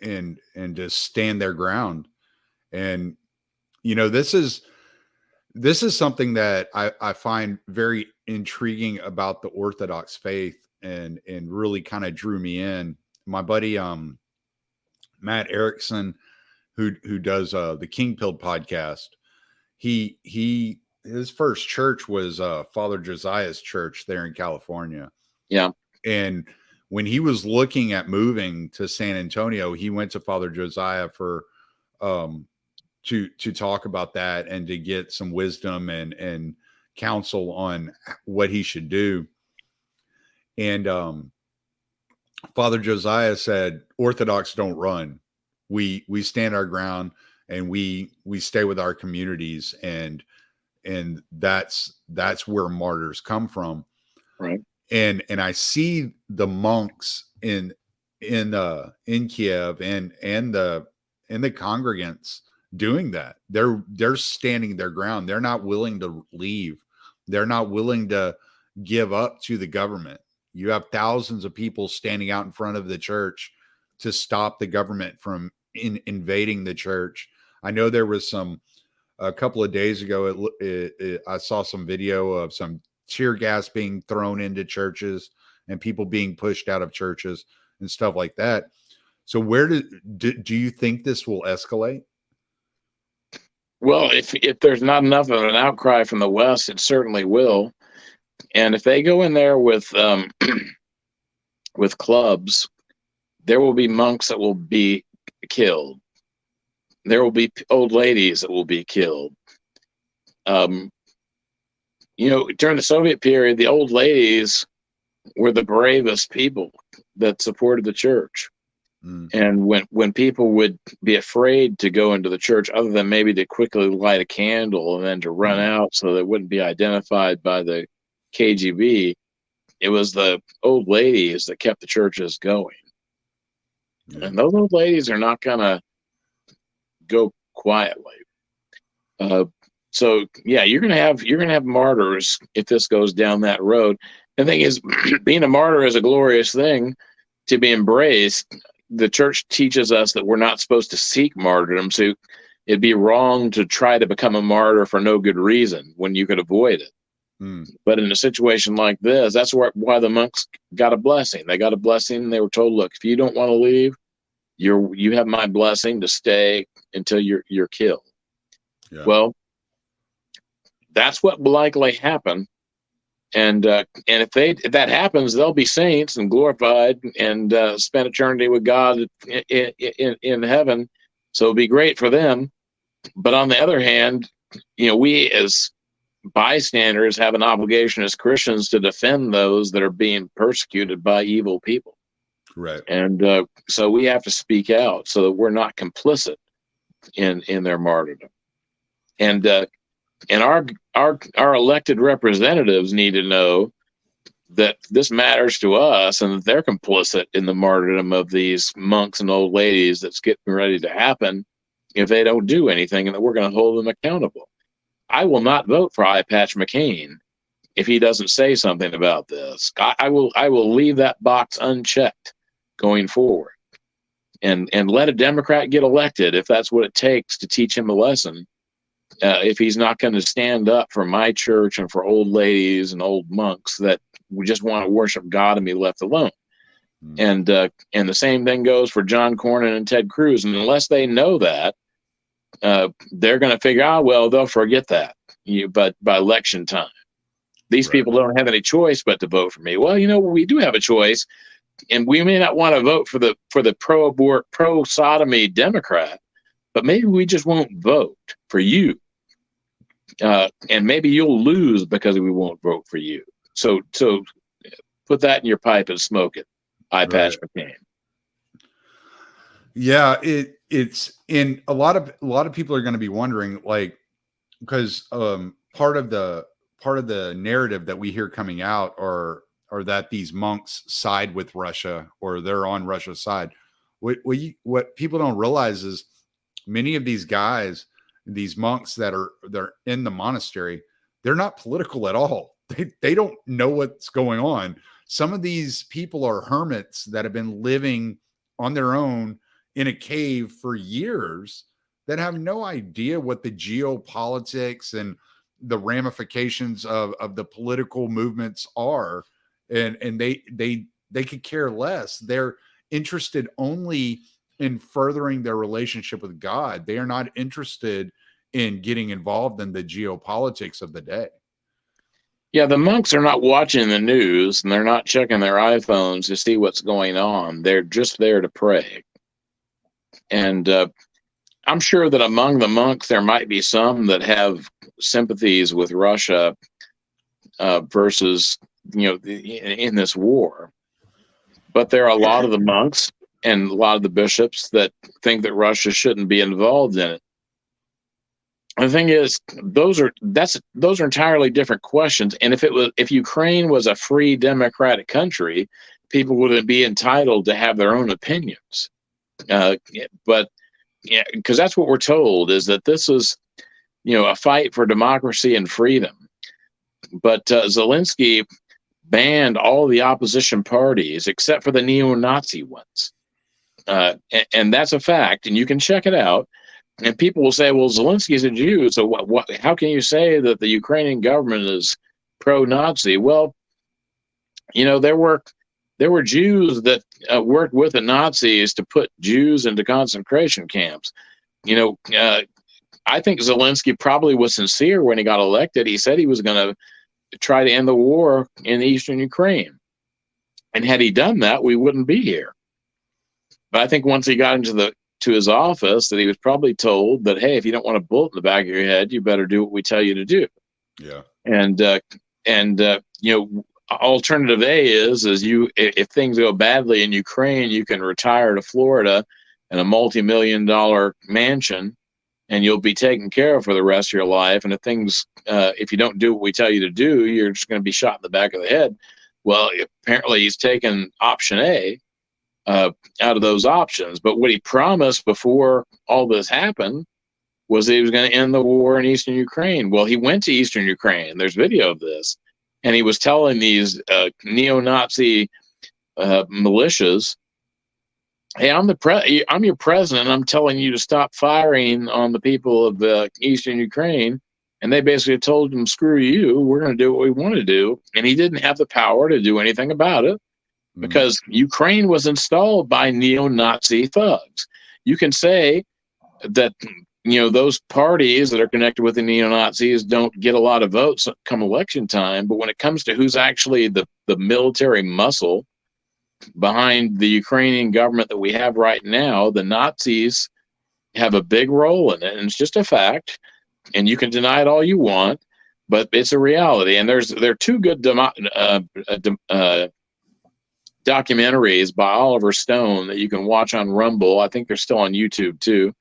to stand their ground. And this is something that I find very intriguing about the Orthodox faith, and really kind of drew me in. My buddy Matt Erickson, who does the King Pill podcast, his first church was Father Josiah's church there in California. Yeah. And when he was looking at moving to San Antonio, he went to Father Josiah for to talk about that and to get some wisdom and counsel on what he should do. And Father Josiah said, Orthodox don't run. We stand our ground. and we stay with our communities, and that's where martyrs come from. Right. And I see the monks in Kiev and the congregants doing that. They're standing their ground. They're not willing to leave. They're not willing to give up to the government. You have thousands of people standing out in front of the church to stop the government from invading the church. I know there was a couple of days ago, I saw some video of some tear gas being thrown into churches and people being pushed out of churches and stuff like that. So where do you think this will escalate? Well, if there's not enough of an outcry from the West, it certainly will. And if they go in there with with clubs, there will be monks that will be killed. There will be old ladies that will be killed. During the Soviet period, the old ladies were the bravest people that supported the church. And when people would be afraid to go into the church, other than maybe to quickly light a candle and then to run out so they wouldn't be identified by the KGB, it was the old ladies that kept the churches going. And those old ladies are not going to go quietly. So yeah, you're gonna have martyrs if this goes down that road. The thing is, being a martyr is a glorious thing to be embraced. The church teaches us that we're not supposed to seek martyrdom, so it'd be wrong to try to become a martyr for no good reason when you could avoid it. But in a situation like this, that's why the monks got a blessing. They got a blessing. They were told, look, if you don't want to leave, you have my blessing to stay until you're killed. Yeah. Well, that's what will likely happen. And if that happens, they'll be saints and glorified and spend eternity with God in heaven. So it'll be great for them. But on the other hand, we as bystanders have an obligation as Christians to defend those that are being persecuted by evil people. Right. And so we have to speak out so that we're not complicit in their martyrdom. And our elected representatives need to know that this matters to us and that they're complicit in the martyrdom of these monks and old ladies that's getting ready to happen if they don't do anything, and that we're going to hold them accountable. I will not vote for Eye Patch McCain if he doesn't say something about this. I will leave that box unchecked going forward, and let a Democrat get elected if that's what it takes to teach him a lesson. If he's not going to stand up for my church and for old ladies and old monks that we just want to worship God and be left alone. And the same thing goes for John Cornyn and Ted Cruz. And unless they know that, they're going to figure out, well, they'll forget that. But by election time, these people don't have any choice but to vote for me. Well, we do have a choice, and we may not want to vote for the pro-abort, pro-sodomy Democrat, but maybe we just won't vote for you. And maybe you'll lose because we won't vote for you. So put that in your pipe and smoke it. Eye Patch McCain. Yeah, it's in a lot of people are going to be wondering, like, because part of the narrative that we hear coming out are that these monks side with Russia or they're on Russia's side. What people don't realize is many of these guys, these monks they're in the monastery, they're not political at all. They don't know what's going on. Some of these people are hermits that have been living on their own in a cave for years that have no idea what the geopolitics and the ramifications of the political movements are. And they could care less. They're interested only in furthering their relationship with God. They are not interested in getting involved in the geopolitics of the day. Yeah, the monks are not watching the news and they're not checking their iPhones to see what's going on. They're just there to pray. And I'm sure that among the monks, there might be some that have sympathies with Russia versus, in this war. But there are a lot of the monks and a lot of the bishops that think that Russia shouldn't be involved in it. The thing is, those are entirely different questions. And if Ukraine was a free democratic country, people would be entitled to have their own opinions. But yeah, because that's what we're told, is that this is, a fight for democracy and freedom. But Zelensky banned all the opposition parties except for the neo-Nazi ones. And that's a fact, and you can check it out. And people will say, well, Zelensky's a Jew, so how can you say that the Ukrainian government is pro-Nazi? Well, there were Jews that worked with the Nazis to put Jews into concentration camps. I think Zelensky probably was sincere when he got elected. He said he was going to try to end the war in eastern Ukraine. And had he done that, we wouldn't be here. But I think once he got to his office, that he was probably told that, hey, if you don't want a bullet in the back of your head, you better do what we tell you to do. Yeah. And alternative A is if things go badly in Ukraine, you can retire to Florida in a multi-million-dollar mansion, and you'll be taken care of for the rest of your life. And if you don't do what we tell you to do, you're just going to be shot in the back of the head. Well, apparently he's taken option A out of those options. But what he promised before all this happened was that he was going to end the war in eastern Ukraine. Well, he went to eastern Ukraine. There's video of this. And he was telling these neo-Nazi militias, hey, I'm your president. I'm telling you to stop firing on the people of eastern Ukraine. And they basically told him, screw you, we're going to do what we want to do. And he didn't have the power to do anything about it because Ukraine was installed by neo-Nazi thugs. You can say that, those parties that are connected with the neo-Nazis don't get a lot of votes come election time. But when it comes to who's actually the military muscle behind the Ukrainian government that we have right now, the Nazis have a big role in it. And it's just a fact. And you can deny it all you want, but it's a reality. And there are two good documentaries by Oliver Stone that you can watch on Rumble. I think they're still on YouTube too.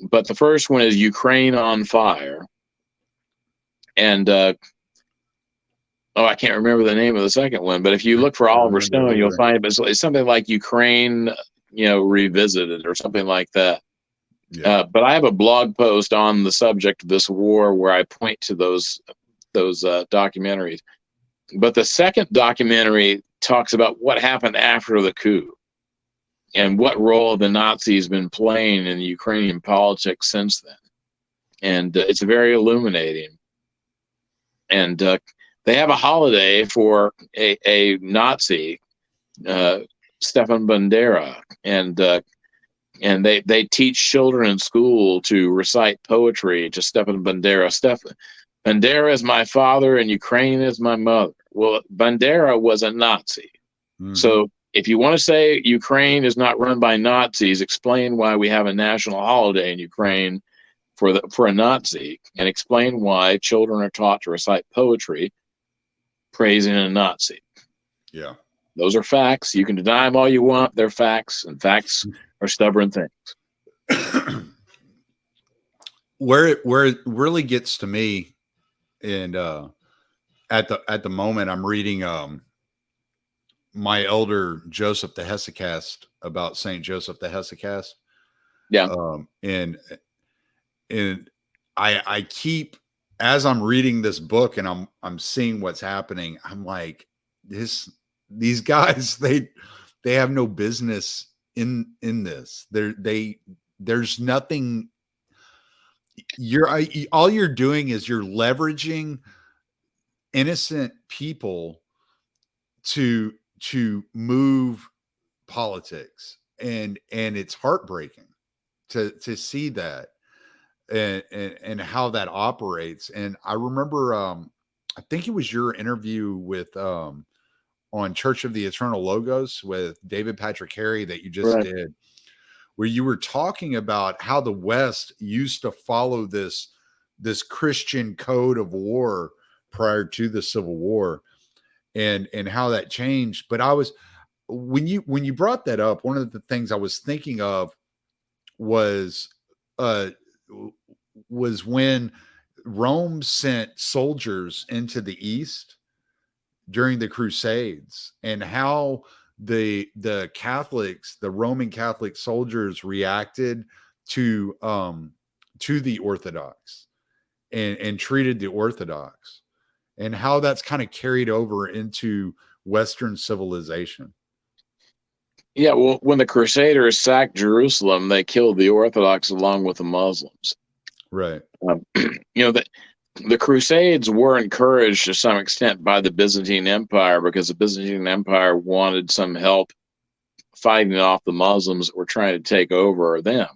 But the first one is Ukraine on Fire. And I can't remember the name of the second one, but if you look for Oliver Stone, you'll find it's something like Ukraine, Revisited or something like that. Yeah. But I have a blog post on the subject of this war where I point to those documentaries. But the second documentary talks about what happened after the coup and what role the Nazis been playing in Ukrainian politics since then. And it's very illuminating. And they have a holiday for a Nazi, Stefan Bandera, and they teach children in school to recite poetry to Stefan Bandera. Bandera is my father and Ukraine is my mother. Well, Bandera was a Nazi. Mm-hmm. So if you want to say Ukraine is not run by Nazis, explain why we have a national holiday in Ukraine for a Nazi, and explain why children are taught to recite poetry praising a Nazi. Yeah. Those are facts. You can deny them all you want. They're facts, and facts are stubborn things. Where it really gets to me, and at the moment I'm reading my elder Joseph the Hesychast about Saint Joseph the Hesychast. Yeah. And I keep, as I'm reading this book and I'm seeing what's happening, I'm like, these guys, they have no business in this. There's nothing. All you're doing is you're leveraging innocent people to move politics, and it's heartbreaking to see that and how that operates. And I remember I think it was your interview with on Church of the Eternal Logos with David Patrick Harry that you just did, where you were talking about how the West used to follow this Christian code of war prior to the Civil War, and how that changed. But when you brought that up, one of the things I was thinking of was was when Rome sent soldiers into the East during the Crusades, and how the Catholics, the Roman Catholic soldiers, reacted to the Orthodox and treated the Orthodox, and how that's kind of carried over into Western civilization. Yeah, well, when the Crusaders sacked Jerusalem, they killed the Orthodox along with the Muslims. Right. The Crusades were encouraged to some extent by the Byzantine Empire, because the Byzantine Empire wanted some help fighting off the Muslims that were trying to take over them.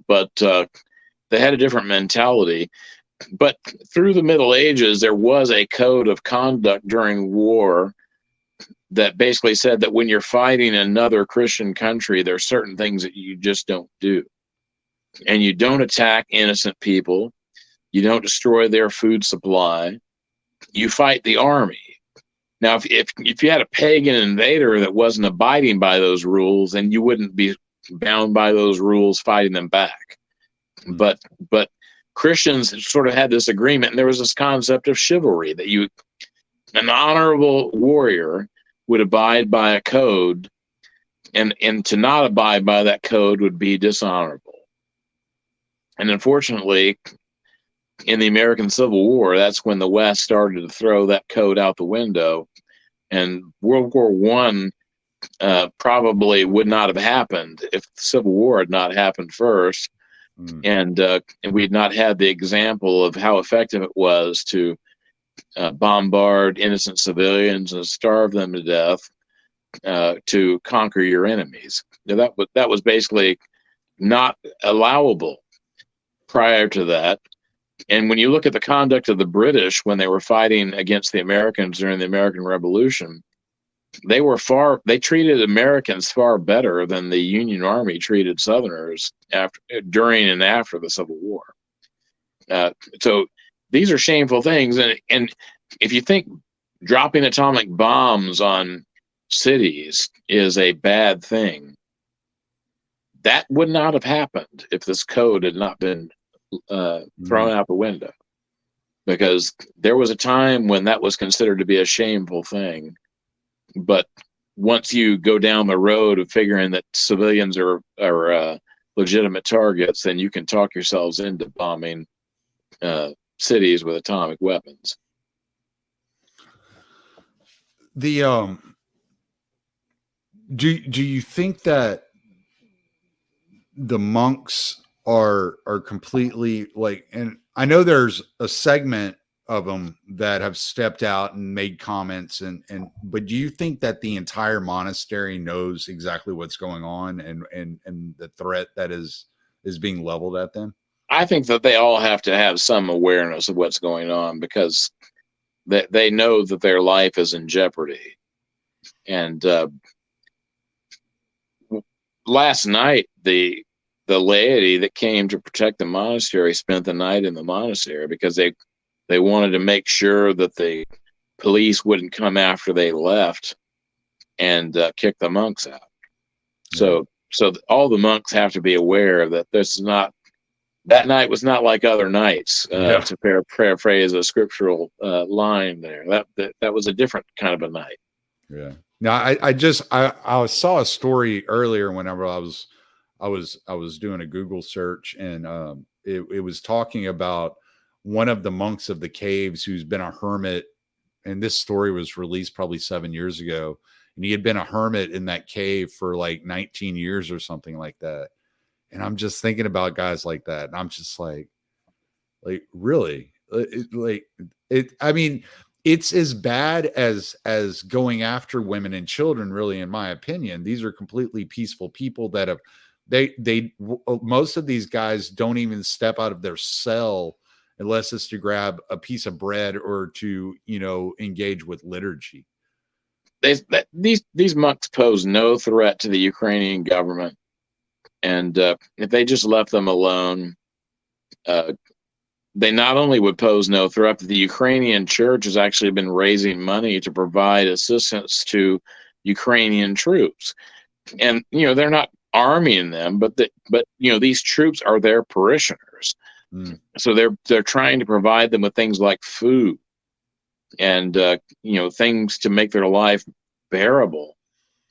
But they had a different mentality. But through the Middle Ages, there was a code of conduct during war that basically said that when you're fighting another Christian country, there are certain things that you just don't do. And you don't attack innocent people. You don't destroy their food supply. You fight the army. Now, if you had a pagan invader that wasn't abiding by those rules, then you wouldn't be bound by those rules fighting them back. But Christians sort of had this agreement, and there was this concept of chivalry, that an honorable warrior would abide by a code, and to not abide by that code would be dishonorable. And unfortunately, in the American Civil War, that's when the West started to throw that code out the window, and World War I probably would not have happened if the Civil War had not happened first, and we'd not had the example of how effective it was to bombard innocent civilians and starve them to death to conquer your enemies. Now, that was basically not allowable prior to that. And when you look at the conduct of the British when they were fighting against the Americans during the American Revolution, they treated Americans far better than the Union Army treated Southerners during and after the Civil War. So these are shameful things. And if you think dropping atomic bombs on cities is a bad thing, that would not have happened if this code had not been thrown out the window, because there was a time when that was considered to be a shameful thing. But once you go down the road of figuring that civilians are legitimate targets, then you can talk yourselves into bombing cities with atomic weapons. Do you think that the monks are completely like, and I know there's a segment of them that have stepped out and made comments, but do you think that the entire monastery knows exactly what's going on and the threat that is being leveled at them? I think that they all have to have some awareness of what's going on, because they know that their life is in jeopardy. And last night, the laity that came to protect the monastery spent the night in the monastery, because they wanted to make sure that the police wouldn't come after they left and kick the monks out. Yeah. So all the monks have to be aware that that night was not like other nights, to paraphrase a scriptural line there. That was a different kind of a night. Yeah. Now I saw a story earlier whenever I was doing a Google search, and it was talking about one of the monks of the caves who's been a hermit, and this story was released probably 7 years ago, and he had been a hermit in that cave for like 19 years or something like that. And I'm just thinking about guys like that, and I'm just like really, I mean, it's as bad as going after women and children, really, in my opinion. These are completely peaceful people that have, most of these guys don't even step out of their cell unless it's to grab a piece of bread or to, engage with liturgy. These monks pose no threat to the Ukrainian government. And if they just left them alone, they not only would pose no threat, but the Ukrainian church has actually been raising money to provide assistance to Ukrainian troops. And, they're not arming them, but these troops are their parishioners. So they're trying to provide them with things like food and things to make their life bearable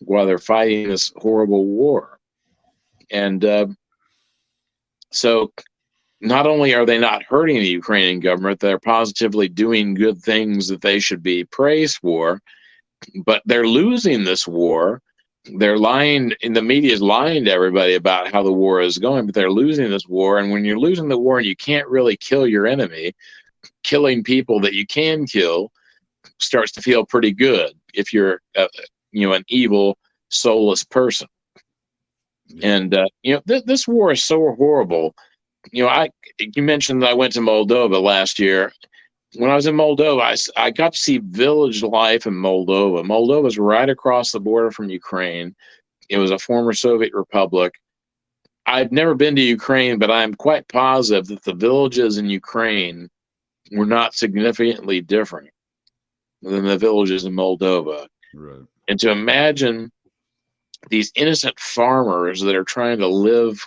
while they're fighting this horrible war. And so not only are they not hurting the Ukrainian government, they're positively doing good things that they should be praised for, but they're losing this war. They're lying, and the media is lying to everybody about how the war is going, but they're losing this war. And when you're losing the war and you can't really kill your enemy, killing people that you can kill starts to feel pretty good if you're an evil, soulless person. And this war is so horrible. You mentioned that I went to Moldova last year. When I was in Moldova, I got to see village life in Moldova. Moldova is right across the border from Ukraine. It was a former Soviet republic. I've never been to Ukraine, but I'm quite positive that the villages in Ukraine were not significantly different than the villages in Moldova. Right. And to imagine these innocent farmers that are trying to live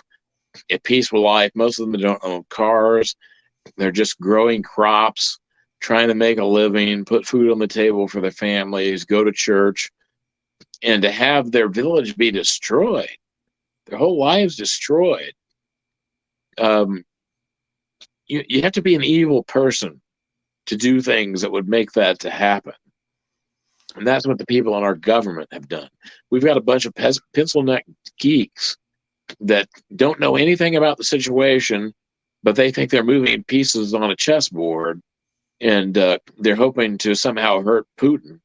a peaceful life, most of them don't own cars. They're just growing crops, trying to make a living, put food on the table for their families, go to church, and to have their village be destroyed, their whole lives destroyed. You have to be an evil person to do things that would make that to happen. And that's what the people in our government have done. We've got a bunch of pencil-neck geeks that don't know anything about the situation, but they think they're moving pieces on a chessboard, and they're hoping to somehow hurt Putin,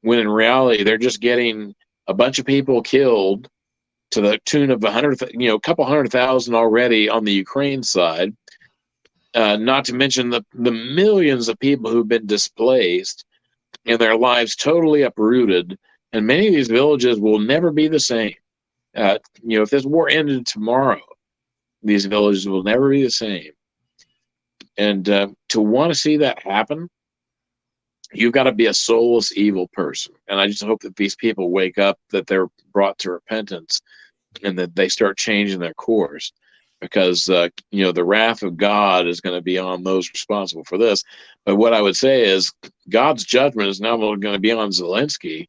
when in reality they're just getting a bunch of people killed to the tune of a couple 100,000 already on the Ukraine side, not to mention the millions of people who've been displaced and their lives totally uprooted, and many of these villages will never be the same. If this war ended tomorrow, these villages will never be the same. And to want to see that happen, you've got to be a soulless, evil person. And I just hope that these people wake up, that they're brought to repentance, and that they start changing their course. Because, the wrath of God is going to be on those responsible for this. But what I would say is God's judgment is now going to be on Zelensky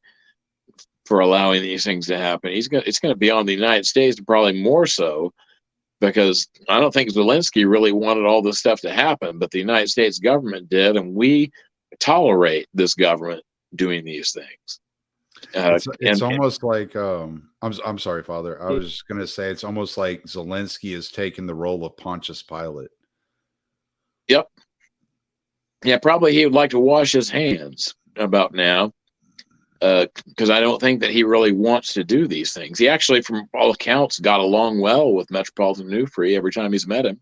for allowing these things to happen. It's going to be on the United States, probably more so, because I don't think Zelensky really wanted all this stuff to happen, but the United States government did, and we tolerate this government doing these things. It's almost like I'm sorry, Father. I was just going to say it's almost like Zelensky has taken the role of Pontius Pilate. Yep. Yeah, probably he would like to wash his hands about now, because I don't think that he really wants to do these things. He actually, from all accounts, got along well with Metropolitan Newfree every time he's met him.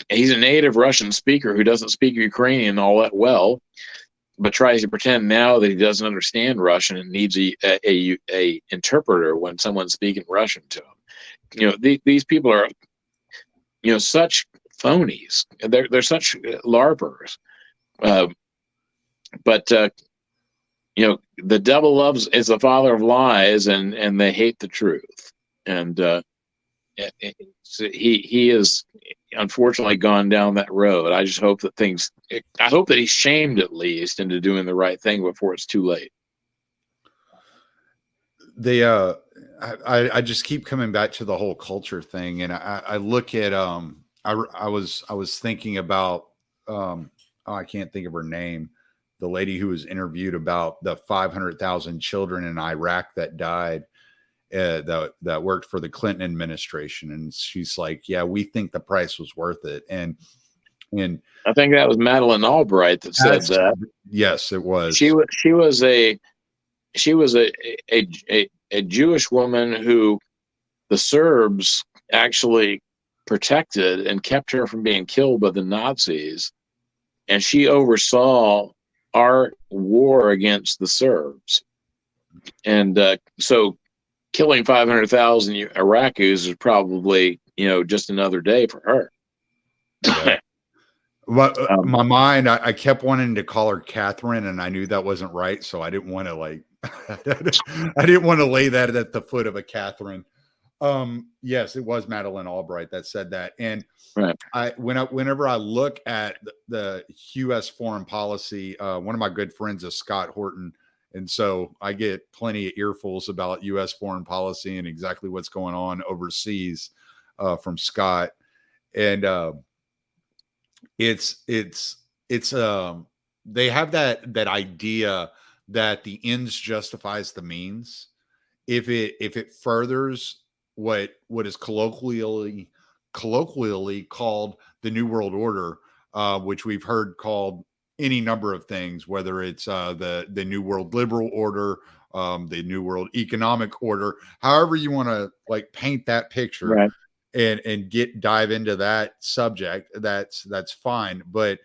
He's a native Russian speaker who doesn't speak Ukrainian all that well, but tries to pretend now that he doesn't understand Russian and needs a interpreter when someone's speaking Russian to him. These people are, such phonies. They're such LARPers. But the devil is the father of lies, and they hate the truth. And he is unfortunately gone down that road. I just hope that I hope that he's shamed at least into doing the right thing before it's too late. I just keep coming back to the whole culture thing, and I look at I was thinking about I can't think of her name, the lady who was interviewed about the 500,000 children in Iraq that died. That worked for the Clinton administration, and she's like, "Yeah, we think the price was worth it." And I think that was Madeleine Albright that said that. Yes, it was. She was a Jewish woman who the Serbs actually protected and kept her from being killed by the Nazis, and she oversaw our war against the Serbs, and so. Killing 500,000 Iraqis is probably, just another day for her. Yeah. Well, my mind, I kept wanting to call her Catherine, and I knew that wasn't right, so I didn't want to I didn't want to lay that at the foot of a Catherine. Yes, it was Madeleine Albright that said that. And Right. whenever I look at the U.S. foreign policy, one of my good friends is Scott Horton. And so I get plenty of earfuls about U.S. foreign policy and exactly what's going on overseas from Scott. And it's they have that idea that the ends justifies the means. If it furthers what is colloquially called the New World Order, which we've heard called any number of things, whether it's the New World Liberal Order, the New World Economic Order, however you want to like paint that picture, Right. and dive into that subject, that's fine. But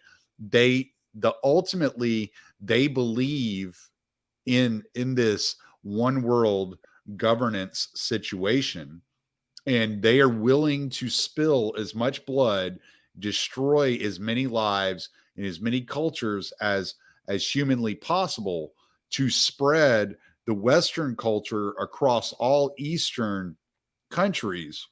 ultimately they believe in this one world governance situation, and they are willing to spill as much blood, destroy as many lives and as many cultures as humanly possible, to spread the Western culture across all Eastern countries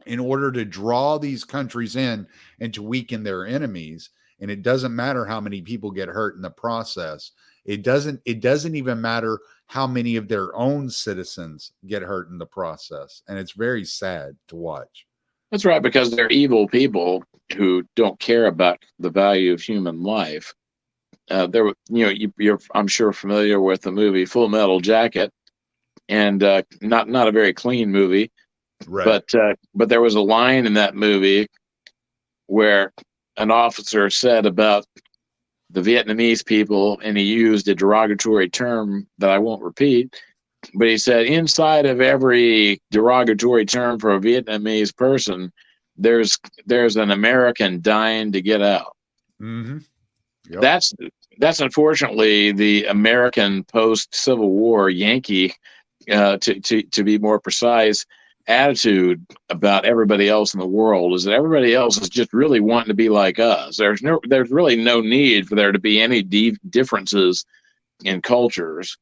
in order to draw these countries in and to weaken their enemies. And it doesn't matter how many people get hurt in the process. It doesn't even matter how many of their own citizens get hurt in the process. And it's very sad to watch. That's right, because they're evil people who don't care about the value of human life. You're I'm sure familiar with the movie Full Metal Jacket, and not a very clean movie, right? But there was a line in that movie where an officer said about the Vietnamese people, and he used a derogatory term that I won't repeat, but he said inside of every derogatory term for a Vietnamese person, there's an American dying to get out. Mm-hmm. Yep. That's unfortunately the American post-Civil War Yankee, to be more precise, attitude about everybody else in the world, is that everybody else is just really wanting to be like us. There's really no need for there to be any differences in cultures,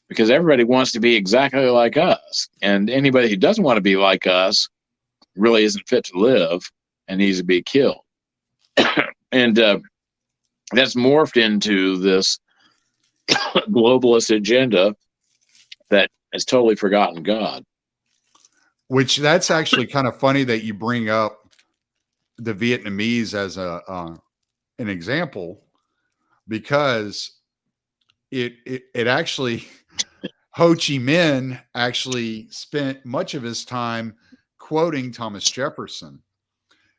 because everybody wants to be exactly like us, and anybody who doesn't want to be like us really isn't fit to live and needs to be killed. And that's morphed into this globalist agenda that has totally forgotten God. Which that's actually kind of funny that you bring up the Vietnamese as an example, because it actually Ho Chi Minh actually spent much of his time quoting Thomas Jefferson.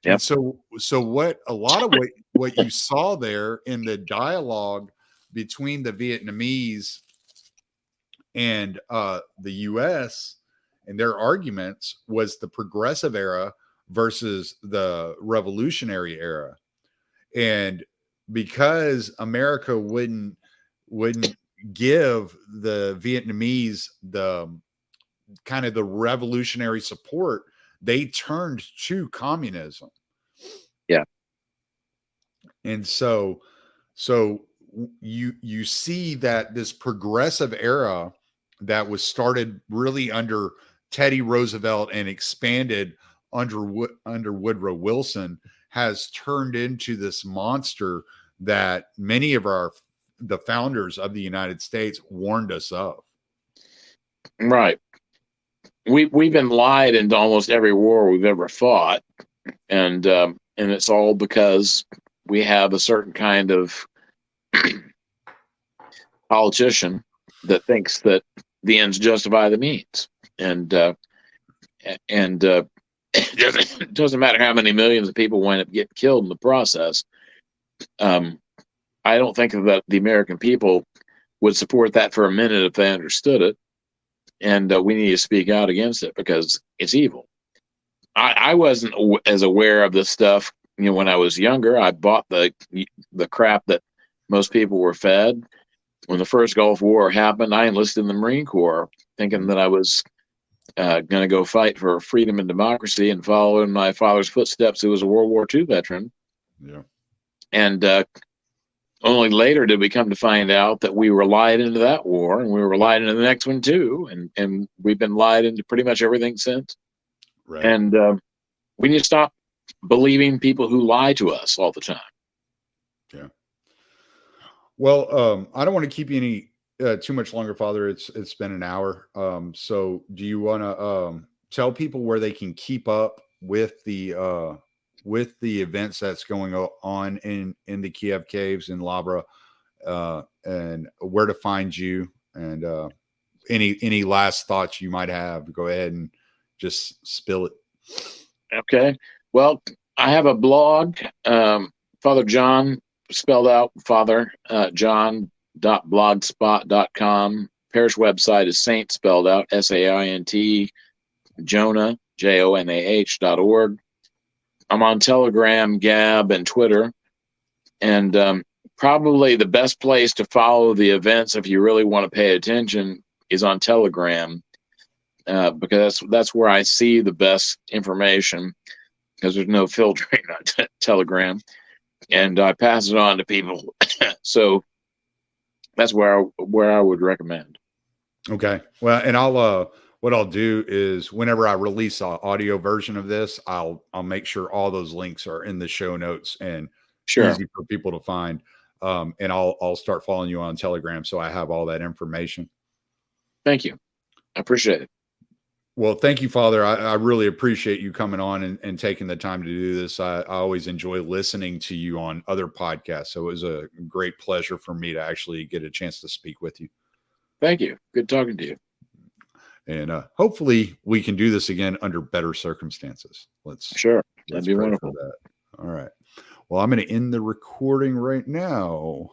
Yep. And so what a lot of what you saw there in the dialogue between the Vietnamese and the U.S. and their arguments was the progressive era versus the revolutionary era. And because America wouldn't give the Vietnamese the kind of the revolutionary support, they turned to communism. Yeah. And so you see that this progressive era that was started really under Teddy Roosevelt and expanded under Woodrow Wilson has turned into this monster that many of the founders of the United States warned us of. Right. We've been lied into almost every war we've ever fought, and it's all because we have a certain kind of politician that thinks that the ends justify the means, and it doesn't matter how many millions of people wind up getting killed in the process. I don't think that the American people would support that for a minute if they understood it. And we need to speak out against it because it's evil. I wasn't as aware of this stuff, when I was younger. I bought the crap that most people were fed. When the first Gulf War happened, I enlisted in the Marine Corps, thinking that I was going to go fight for freedom and democracy and follow in my father's footsteps, who was a World War II veteran. Yeah. And Only later did we come to find out that we were lied into that war, and we were lied into the next one too, and we've been lied into pretty much everything since. Right. And we need to stop believing people who lie to us all the time. Yeah. Well, I don't want to keep you any too much longer, Father. It's been an hour. So do you want to tell people where they can keep up with the events that's going on in the Kiev Caves in Lavra, and where to find you, and any last thoughts you might have? Go ahead and just spill it. Okay. Well, I have a blog, Father John, spelled out Father John.blogspot.com. Parish website is Saint, spelled out SAINT, Jonah, JONAH.org. I'm on Telegram, Gab, and Twitter. And probably the best place to follow the events if you really want to pay attention is on Telegram, because that's where I see the best information, because there's no filtering on Telegram, and I pass it on to people. So that's where I would recommend. Okay. Well, and I'll what I'll do is whenever I release an audio version of this, I'll make sure all those links are in the show notes and easy for people to find. And I'll start following you on Telegram, so I have all that information. Thank you. I appreciate it. Well, thank you, Father. I really appreciate you coming on and taking the time to do this. I always enjoy listening to you on other podcasts. So it was a great pleasure for me to actually get a chance to speak with you. Thank you. Good talking to you. And hopefully we can do this again under better circumstances. Sure. That'd be wonderful. All right. Well, I'm going to end the recording right now.